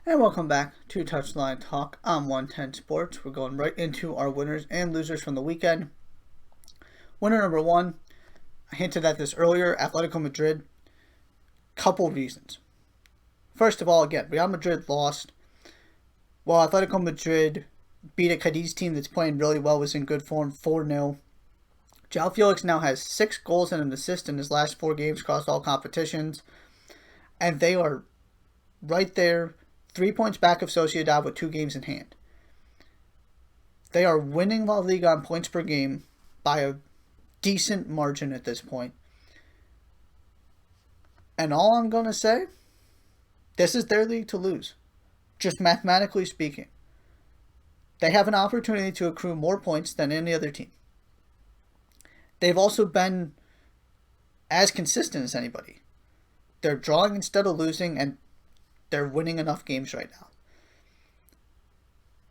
And welcome back to Touchline Talk on 110 Sports. We're going right into our winners and losers from the weekend. Winner number one, I hinted at this earlier, Atletico Madrid. Couple reasons. First of all, again, Real Madrid lost, while Atletico Madrid beat a Cadiz team that's playing really well, was in good form, 4-0. João Felix now has 6 goals and an assist in his last 4 games across all competitions, and they are right there, 3 points back of Sociedad with 2 games in hand. They are winning La Liga on points per game by a decent margin at this point. And all I'm going to say, this is their league to lose. Just mathematically speaking. They have an opportunity to accrue more points than any other team. They've also been as consistent as anybody. They're drawing instead of losing, and they're winning enough games right now.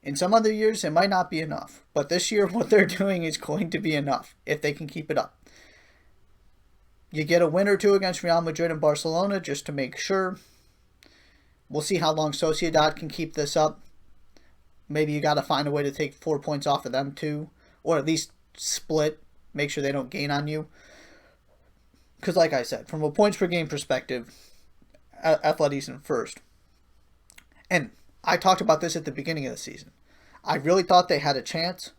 In some other years, it might not be enough. But this year, what they're doing is going to be enough if they can keep it up. You get a win or two against Real Madrid and Barcelona just to make sure. We'll see how long Sociedad can keep this up. Maybe you got to find a way to take 4 points off of them too. Or at least split. Make sure they don't gain on you. Because like I said, from a points per game perspective, Atleti's in first. And I talked about this at the beginning of the season. I really thought they had a chance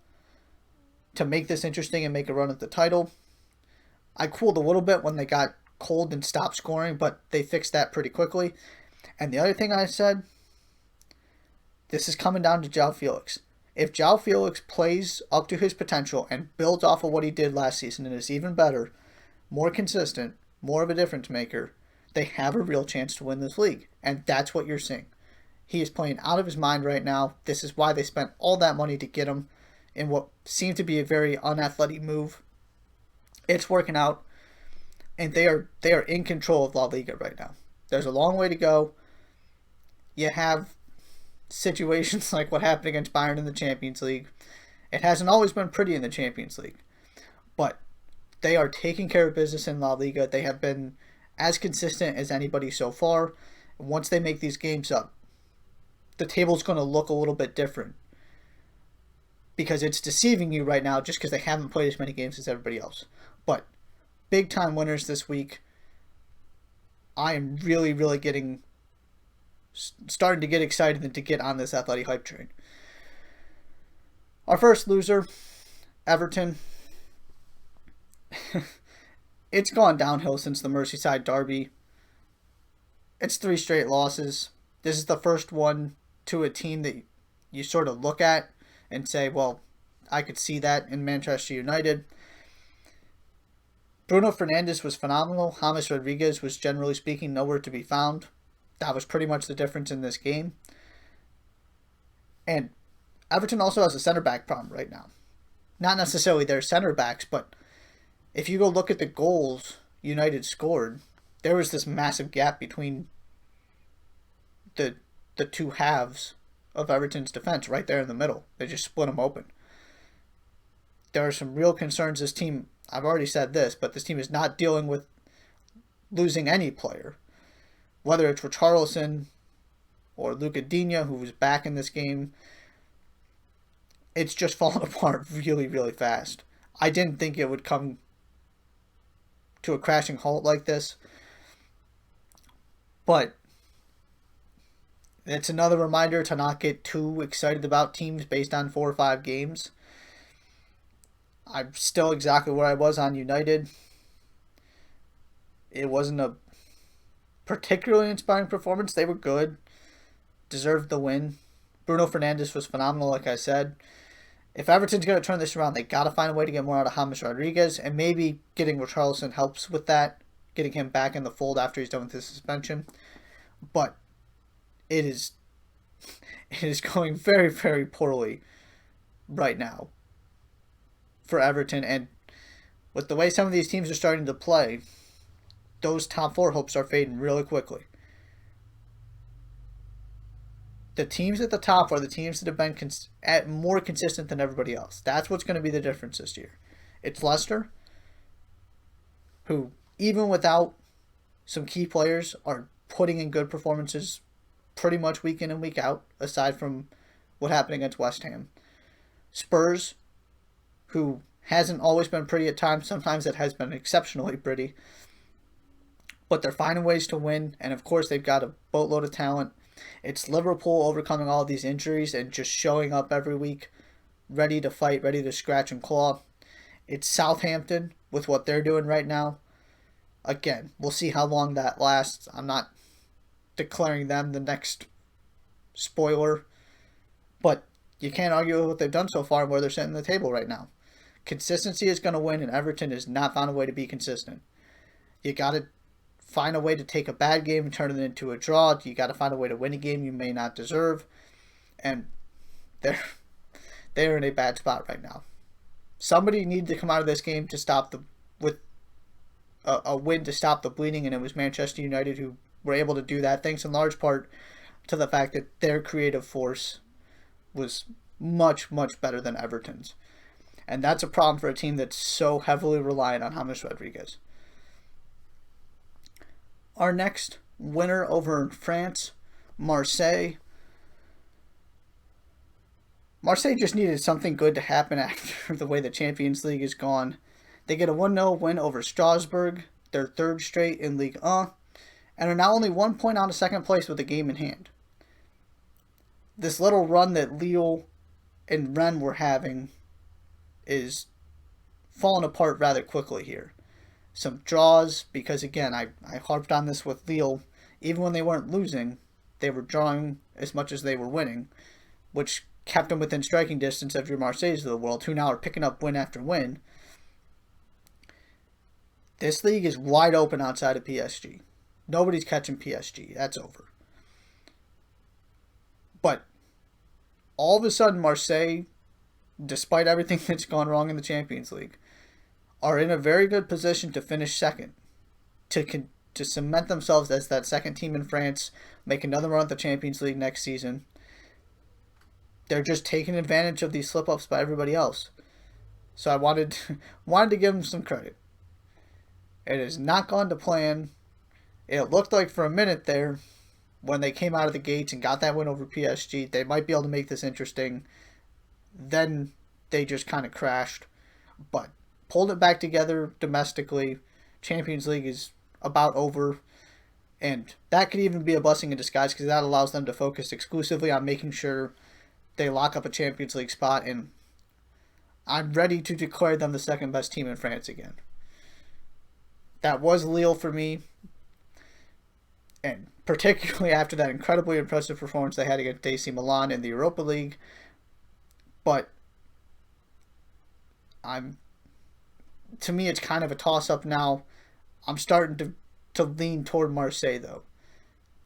to make this interesting and make a run at the title. I cooled a little bit when they got cold and stopped scoring, but they fixed that pretty quickly. And the other thing I said, this is coming down to João Felix. If João Felix plays up to his potential and builds off of what he did last season and is even better, more consistent, more of a difference maker, they have a real chance to win this league. And that's what you're seeing. He is playing out of his mind right now. This is why they spent all that money to get him in what seemed to be a very unathletic move. It's working out, and they are in control of La Liga right now. There's a long way to go. You have situations like what happened against Bayern in the Champions League. It hasn't always been pretty in the Champions League, but they are taking care of business in La Liga. They have been as consistent as anybody so far. Once they make these games up, the table's going to look a little bit different because it's deceiving you right now just because they haven't played as many games as everybody else. But big time winners this week. I am really starting to get excited and to get on this Athletic hype train. Our first loser, Everton. It's gone downhill since the Merseyside derby. It's 3 straight losses. This is the first one to a team that you sort of look at and say, well, I could see that in Manchester United. Bruno Fernandes was phenomenal. James Rodriguez was, generally speaking, nowhere to be found. That was pretty much the difference in this game. And Everton also has a center back problem right now. Not necessarily their center backs, but if you go look at the goals United scored, there was this massive gap between the two halves of Everton's defense right there in the middle. They just split them open. There are some real concerns. This team, I've already said this, but this team is not dealing with losing any player. Whether it's Richarlison or Luca Digne, who was back in this game, it's just fallen apart really fast. I didn't think it would come to a crashing halt like this. But it's another reminder to not get too excited about teams based on 4 or 5 games. I'm still exactly where I was on United. It wasn't a particularly inspiring performance. They were good. Deserved the win. Bruno Fernandes was phenomenal, like I said. If Everton's going to turn this around, they got to find a way to get more out of James Rodriguez, and maybe getting Richarlison helps with that, getting him back in the fold after he's done with his suspension. But it is going very poorly right now for Everton, and with the way some of these teams are starting to play, those top 4 hopes are fading really quickly. The teams at the top are the teams that have been more consistent than everybody else. That's what's going to be the difference this year. It's Leicester, who, even without some key players, are putting in good performances pretty much week in and week out, aside from what happened against West Ham. Spurs, who hasn't always been pretty at times. Sometimes it has been exceptionally pretty. But they're finding ways to win, and of course they've got a boatload of talent. It's Liverpool overcoming all these injuries and just showing up every week, ready to fight, ready to scratch and claw. It's Southampton with what they're doing right now. Again, we'll see how long that lasts. I'm not declaring them the next spoiler, but you can't argue with what they've done so far and where they're sitting at the table right now. Consistency is going to win, and Everton has not found a way to be consistent. You got to find a way to take a bad game and turn it into a draw. You got to find a way to win a game you may not deserve, and they're in a bad spot right now. Somebody needed to come out of this game to stop with a win to stop the bleeding, and it was Manchester United who were able to do that, thanks in large part to the fact that their creative force was much, much better than Everton's. And that's a problem for a team that's so heavily reliant on James Rodriguez. Our next winner over in France, Marseille. Marseille just needed something good to happen after the way the Champions League is gone. They get a 1-0 win over Strasbourg, their third straight in Ligue 1, and are now only 1 point out of second place with a game in hand. This little run that Lille and Rennes were having is falling apart rather quickly here. Some draws, because again, I harped on this with Lille. Even when they weren't losing, they were drawing as much as they were winning, which kept them within striking distance of your Marseilles of the world, who now are picking up win after win. This league is wide open outside of PSG. Nobody's catching PSG. That's over. But all of a sudden, Marseille, despite everything that's gone wrong in the Champions League, are in a very good position to finish second, to cement themselves as that second team in France, make another run at the Champions League next season. They're just taking advantage of these slip-ups by everybody else. So I wanted to give them some credit. It has not gone to plan. It looked like for a minute there, when they came out of the gates and got that win over PSG, they might be able to make this interesting. Then they just kind of crashed. But pulled it back together domestically. Champions League is about over. And that could even be a blessing in disguise, because that allows them to focus exclusively on making sure they lock up a Champions League spot. And I'm ready to declare them the second best team in France again. That was Lille for me. And particularly after that incredibly impressive performance they had against AC Milan in the Europa League. But to me, it's kind of a toss-up now. I'm starting to lean toward Marseille, though.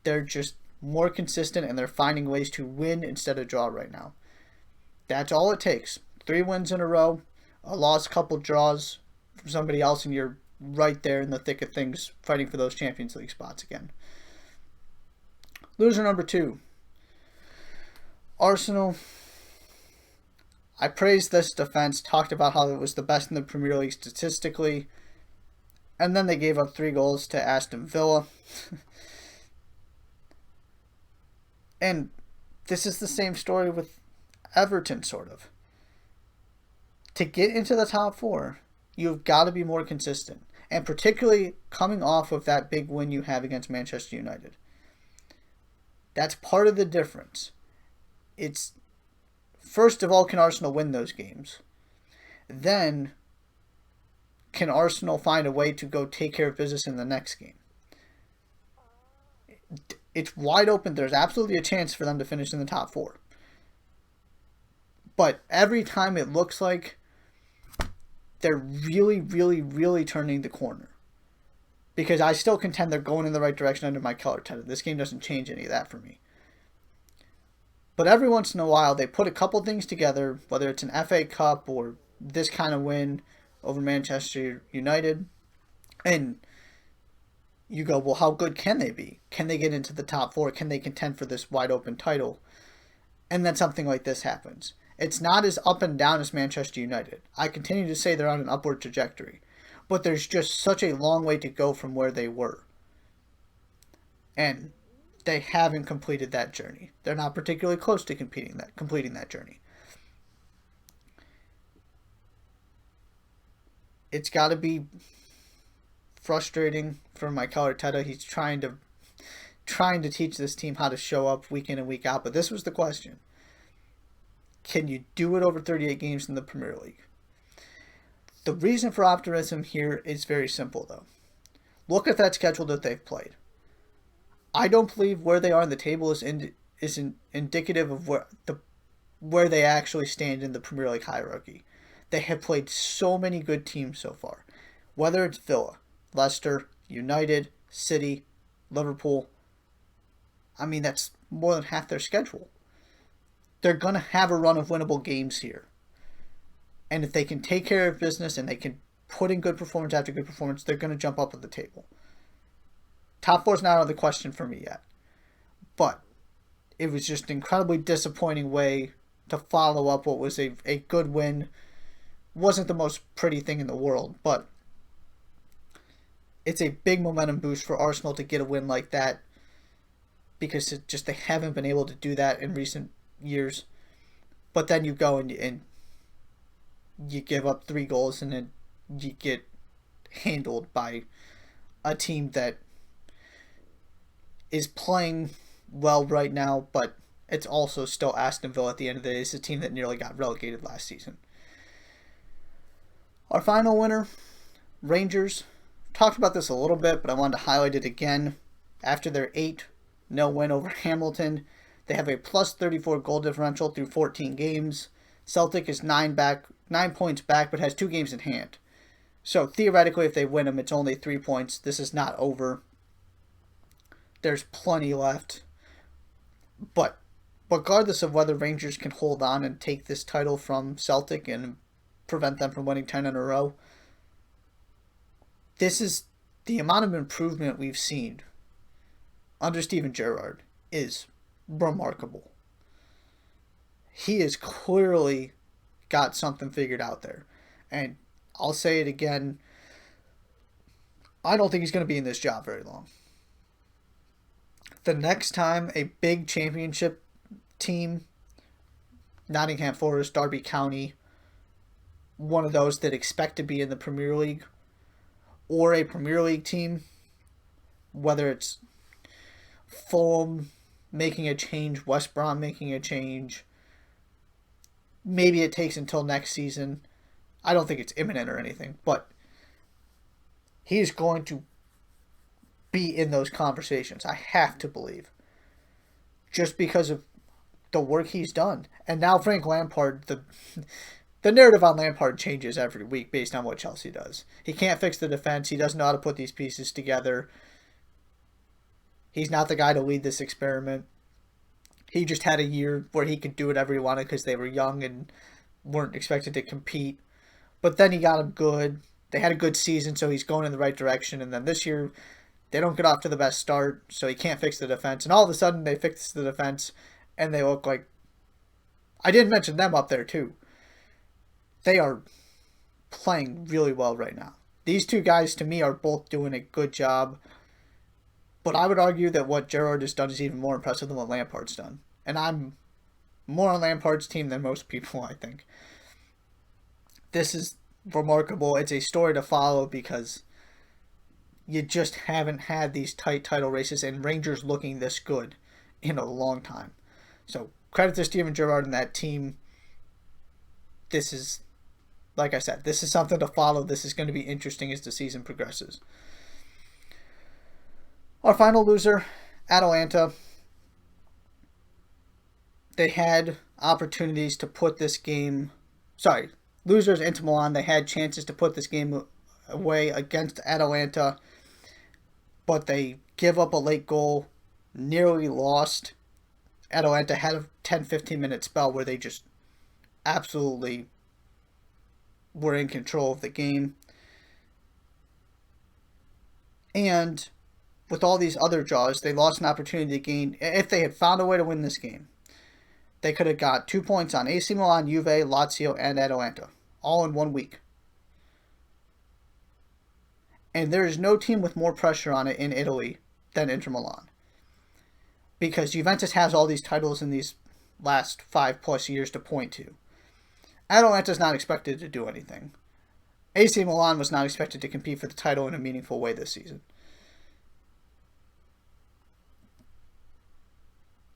They're just more consistent, and they're finding ways to win instead of draw right now. That's all it takes. 3 wins in a row, a loss, couple draws from somebody else, and you're right there in the thick of things, fighting for those Champions League spots again. Loser number 2. Arsenal. I praised this defense, talked about how it was the best in the Premier League statistically, and then they gave up 3 goals to Aston Villa. And this is the same story with Everton, sort of. To get into the top 4, you've got to be more consistent, and particularly coming off of that big win you have against Manchester United. That's part of the difference. It's, first of all, can Arsenal win those games? Then, can Arsenal find a way to go take care of business in the next game? It's wide open. There's absolutely a chance for them to finish in the top 4. But every time it looks like they're really, really, really turning the corner. Because I still contend they're going in the right direction under Mikel Arteta. This game doesn't change any of that for me. But every once in a while, they put a couple things together, whether it's an FA Cup or this kind of win over Manchester United, and you go, well, how good can they be? Can they get into the top 4? Can they contend for this wide open title? And then something like this happens. It's not as up and down as Manchester United. I continue to say they're on an upward trajectory. But there's just such a long way to go from where they were. And They haven't completed that journey. They're not particularly close to completing that journey. It's got to be frustrating for Mikel Arteta. He's trying to teach this team how to show up week in and week out. But this was the question: can you do it over 38 games in the Premier League? The reason for optimism here is very simple, though. Look at that schedule that they've played. I don't believe where they are in the table is indicative of where they actually stand in the Premier League hierarchy. They have played so many good teams so far. Whether it's Villa, Leicester, United, City, Liverpool. I mean, that's more than half their schedule. They're going to have a run of winnable games here. And if they can take care of business and they can put in good performance after good performance, they're going to jump up at the table. Top four is not out of the question for me yet. But it was just an incredibly disappointing way to follow up what was a good win. Wasn't the most pretty thing in the world, but it's a big momentum boost for Arsenal to get a win like that, because they haven't been able to do that in recent years. But then you go and you give up 3 goals and then you get handled by a team that is playing well right now, but it's also still Aston Villa at the end of the day. It's a team that nearly got relegated last season. Our final winner, Rangers. Talked about this a little bit, but I wanted to highlight it again. After their 8-0 win over Hamilton, they have a plus 34 goal differential through 14 games. Celtic is 9 points back, but has 2 games in hand. So theoretically, if they win them, it's only 3 points. This is not over. There's plenty left. But regardless of whether Rangers can hold on and take this title from Celtic and prevent them from winning 10 in a row, this is the amount of improvement we've seen under Steven Gerrard is remarkable. He has clearly got something figured out there. And I'll say it again, I don't think he's going to be in this job very long. The next time a big championship team, Nottingham Forest, Derby County, one of those that expect to be in the Premier League, or a Premier League team, whether it's Fulham making a change, West Brom making a change, maybe it takes until next season. I don't think it's imminent or anything, but he's going to be in those conversations. I have to believe. Just because of the work he's done. And now Frank Lampard, the narrative on Lampard changes every week based on what Chelsea does. He can't fix the defense. He doesn't know how to put these pieces together. He's not the guy to lead this experiment. He just had a year where he could do whatever he wanted because they were young and weren't expected to compete. But then he got them good. They had a good season, so he's going in the right direction. And then this year, they don't get off to the best start, so he can't fix the defense. And all of a sudden, they fix the defense, and they look like... I didn't mention them up there, too. They are playing really well right now. These two guys, to me, are both doing a good job. But I would argue that what Gerrard has done is even more impressive than what Lampard's done. And I'm more on Lampard's team than most people, I think. This is remarkable. It's a story to follow because you just haven't had these tight title races and Rangers looking this good in a long time. So credit to Steven Gerrard and that team. This is, like I said, this is something to follow. This is going to be interesting as the season progresses. Our final loser, Atalanta. They had opportunities to put this game... losers Inter Milan. They had chances to put this game away against Atalanta, but they give up a late goal, nearly lost. Atalanta had a 10-15 minute spell where they just absolutely were in control of the game. And with all these other draws, they lost an opportunity to gain. If they had found a way to win this game, they could have got 2 points on AC Milan, Juve, Lazio, and Atalanta, all in 1 week. And there is no team with more pressure on it in Italy than Inter Milan. because Juventus has all these titles in these last 5+ years to point to. Atalanta's not expected to do anything. AC Milan was not expected to compete for the title in a meaningful way this season.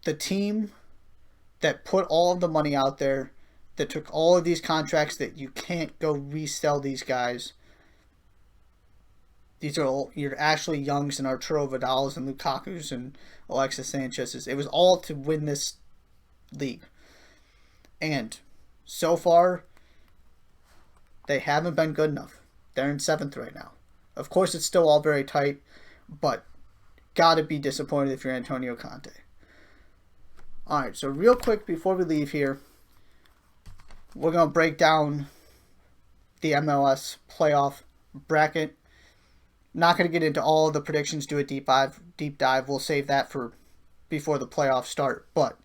The team that put all of the money out there, that took all of these contracts that you can't go resell these guys. These are your Ashley Youngs and Arturo Vidals and Lukaku's and Alexis Sanchez's. It was all to win this league. And so far, they haven't been good enough. They're in 7th right now. Of course, it's still all very tight, but gotta be disappointed if you're Antonio Conte. Alright, so real quick before we leave here, we're going to break down the MLS playoff bracket. Not going to get into all of the predictions, do a deep dive. We'll save that for before the playoffs start. But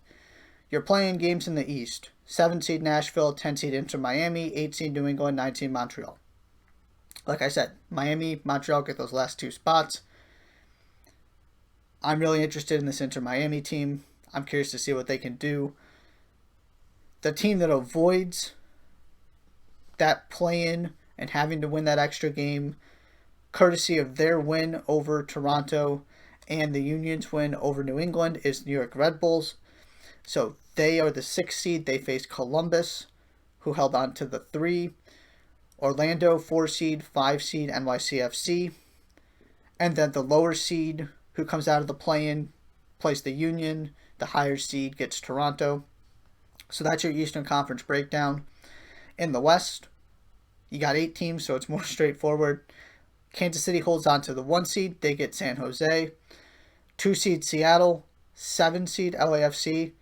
you're playing games in the East. 7 seed Nashville, 10 seed Inter Miami, 8 seed New England, 9 seed Montreal. Like I said, Miami, Montreal get those last 2 spots. I'm really interested in this Inter Miami team. I'm curious to see what they can do. The team that avoids that play-in and having to win that extra game, courtesy of their win over Toronto and the Union's win over New England, is New York Red Bulls. So they are the 6th seed. They face Columbus, who held on to the 3. Orlando, 4 seed, 5 seed NYCFC. And then the lower seed, who comes out of the play-in, plays the Union. The higher seed gets Toronto. So that's your Eastern Conference breakdown. In the West, you got 8 teams, so it's more straightforward. Kansas City holds on to the 1 seed. They get San Jose. 2 seed Seattle. 7 seed LAFC.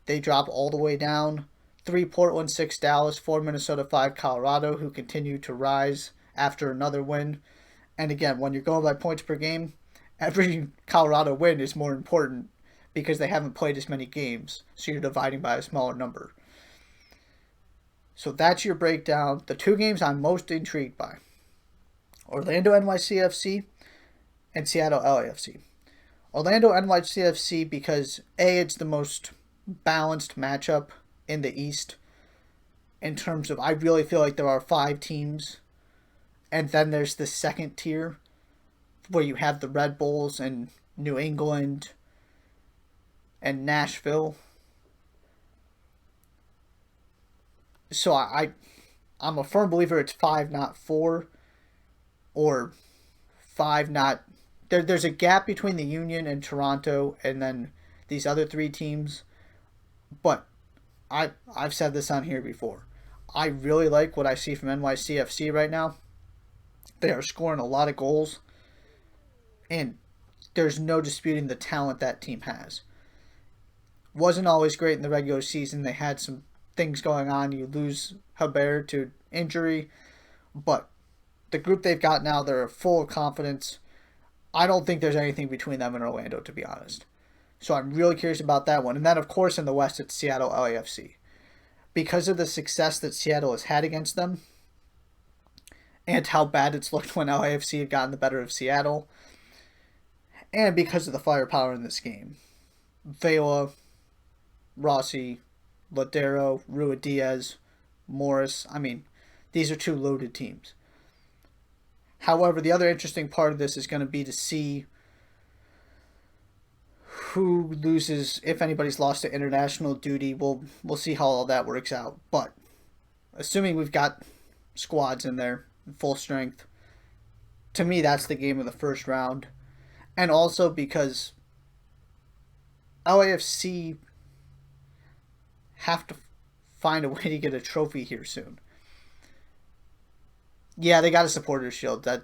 They drop all the way down. 3 Portland, 6 Dallas, 4 Minnesota, 5 Colorado, who continue to rise after another win. And again, when you're going by points per game, every Colorado win is more important because they haven't played as many games, so you're dividing by a smaller number. So that's your breakdown. The 2 games I'm most intrigued by: Orlando NYCFC and Seattle LAFC. Orlando NYCFC because A, it's the most balanced matchup in the East in terms of, I really feel like there are 5 teams, and then there's the second tier where you have the Red Bulls and New England and Nashville. So I'm a firm believer it's 5, not 4, or 5, not... There's a gap between the Union and Toronto and then these other 3 teams. But I've said this on here before. I really like what I see from NYCFC right now. They are scoring a lot of goals, and there's no disputing the talent that team has. Wasn't always great in the regular season. They had some things going on. You lose Haber to injury, but the group they've got now, they're full of confidence. I don't think there's anything between them and Orlando, to be honest. So I'm really curious about that one. And then, of course, in the West, it's Seattle LAFC. Because of the success that Seattle has had against them, and how bad it's looked when LAFC had gotten the better of Seattle, and because of the firepower in this game. Vela, Rossi, Ladero, Ruidiaz, Morris. I mean, these are 2 loaded teams. However, the other interesting part of this is going to be to see who loses, if anybody's lost to international duty. We'll see how all that works out. But assuming we've got squads in there, full strength, to me that's the game of the first round. And also because LAFC have to find a way to get a trophy here soon. Yeah, they got a supporters shield. That,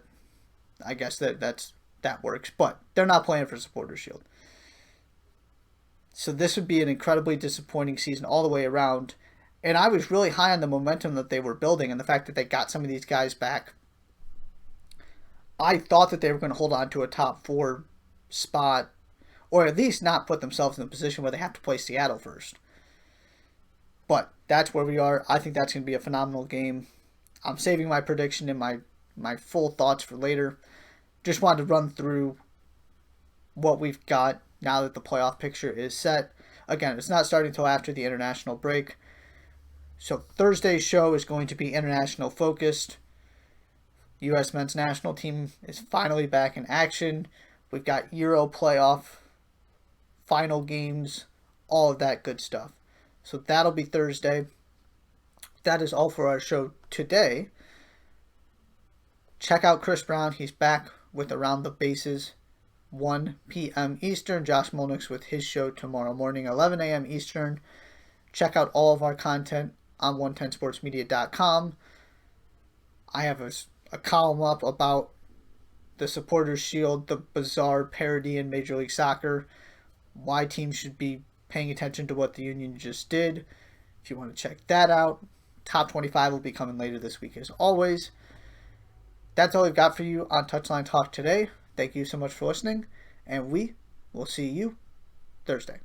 I guess that works, but they're not playing for supporters shield. So this would be an incredibly disappointing season all the way around. And I was really high on the momentum that they were building and the fact that they got some of these guys back. I thought that they were going to hold on to a top 4 spot, or at least not put themselves in a position where they have to play Seattle first. But that's where we are. I think that's going to be a phenomenal game. I'm saving my prediction and my full thoughts for later. Just wanted to run through what we've got. now that the playoff picture is set. Again, it's not starting until after the international break. So Thursday's show is going to be international focused. U.S. men's national team is finally back in action. We've got Euro playoff, final games, all of that good stuff. So that'll be Thursday. That is all for our show today. Check out Chris Brown. He's back with Around the Bases, 1 p.m. Eastern. Josh Molnick's with his show tomorrow morning, 11 a.m. Eastern. Check out all of our content on 110sportsmedia.com. I have a column up about the Supporters Shield, the bizarre parody in Major League Soccer, why teams should be paying attention to what the union just did. If you want to check that out, Top 25 will be coming later this week as always. That's all we've got for you on Touchline Talk today. Thank you so much for listening, and we will see you Thursday.